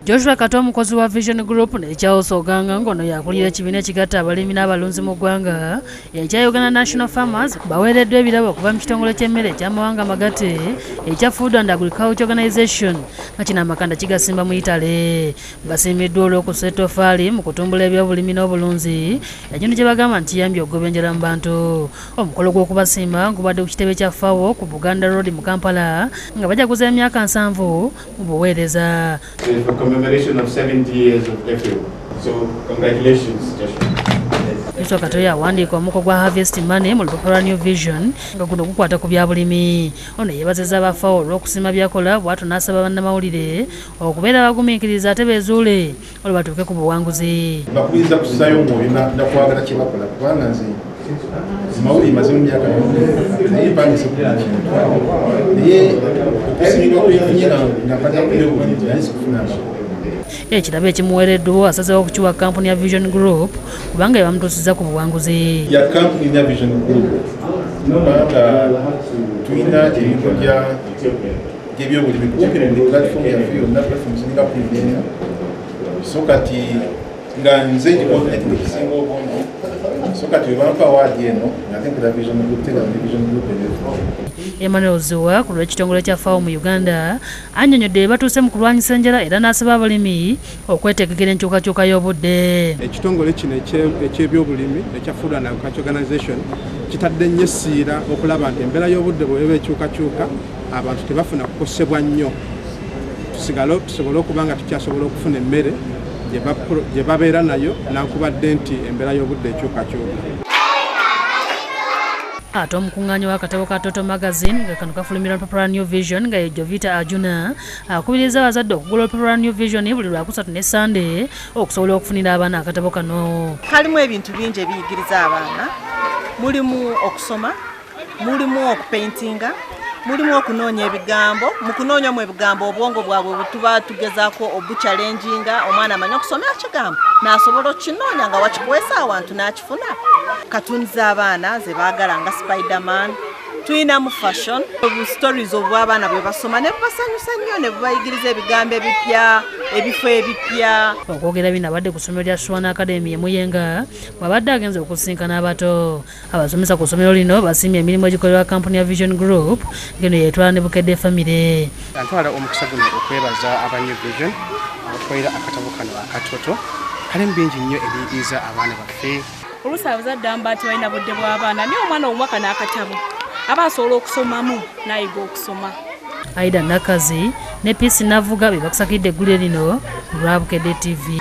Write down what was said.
Joshua Kato omukozi wa Vision Group ne Charles Oganga ngono yakulira ekibiina ekigatta abalimi n'abalunzi mu ggwanga ekya Uganda National Farmers baweereddwa ebirabo okuva mu kitongole ky'emmere eky'amawanga amagatte ekya Food and Agriculture Organization nga kino amakanda kigasimba mu Italy. Basimbiddwa olw'okusettofaali mu kutumbula ebyobulimi n'obulunzi ekintu kye bagamba nti kiyambye okugobenjera mu bantu. Omukolo gw'okubasimba gubadde ku kitebe kya FAO ku Buganda Road mu Kampala nga bajaguza emyaka 7 mu buweereza. For commemoration of 70 years of FAO. So congratulations, Joshua. Joshua Kato yawandiika omuko gwa Harvest Money mu lupapula New Vision nga guno gukwata ku byabulimi. Ono yeebazizza aba FAO olw'okusiima byakola bw'atyo n'asaba bannamawulire okubeera bagumiikiriza ate beezuule olwo batuuke ku buwanguzi. Bakubiriza kusaayo omwoyo nakwagala kye bakola kubanga nze mawulire maze mu myaka naye mpangise kukintu naye okusiimibwa kwefunye nga mpata kulira obulungi naye sikufuna amakulu. Ekirabo ekimuweereddwa asazeewo okukiwa kampuni ya Vision Group kubanga bamutuusizza ku buwanguzi. Ya kampuni ya Vision Group kubanga tulina ebintu by'ebyobulimi kumpi buli platform yaffe yonna platform ziringa kulinnya so kati nga nze ndikontinenti ekisinga obungi so kati webampa awaadi eno ate nkira Vision Group tega ne Vision Group Emmanuel Ziwa ku lw'ekitongole kya FAO mu Uganda annyonnyodde batuuse mu kulwanyisa enjala era n'asaba abalimi okwetegekera enkyukakyuka y'obudde. Ekitongole kino eky'ebyobulimi ekya Food and Agriculture Organization kitadde nnyo essiira okulaba nti embeera y'obudde bw'eba ekyukakyuka abantu tebafuna kukosebwa nnyo tusobole okuba nga tukyasobola okufuna emmere gye babeera nayo nankubadde nti embeera y'obudde ekyukakyuka. Ate omukungaanyi w'akatabo ka Toto Magazine nga kano kafulumirwa olupapula New Vision nga ye Jovita Arjuna akubiriza abazadde okugula olupapula New Vision buli Lwakusatu ne Sande okusobola okufunira abaana akatabo kano. Kalimu ebintu bingi ebiyigiriza abaana, mulimu okusoma, mulimu okupaintinga, mulimu okunoonya ebigambo. Mu kunoonyamu ebigambo obwongo bwabwe butuba tugezaako obuchallenginga omwana amanya okusoma ekigambo n'asobola okukinoonya nga wakikwesa awantu n'akifuna. Katundiza abaana ze baagala nga Spiderman, tulina mu fashion stories obw'abaana bwe basoma ne bubasanyusa nnyo ne bubayigiriza ebigambo ebipya, ebifo ebipya. Okwogera bino abadde ku ssomero lya Swana Academy Muyenga bw'abadde agenze okusinkana abato. Abasomesa ku ssomero lino basiimye emirimu egikolebwa kampuni ya Vision Group ngeno yeetwala ne Bukedde Family. Antwala omukisa guno okwebaza aba New Vision abakolera akatabo kano akatoto kalimu bingi nnyo ebiyigiriza abaana baffe. Oluusi abazadde bamba ati balina budde bw'abaana naye omwana omwaka n'akatabo aba asobola okusomamu n'ayiga okusoma. Aida Nakazi ne Peace Navuga be bakusakidde eggulire lino ku lwa Bukedde TV.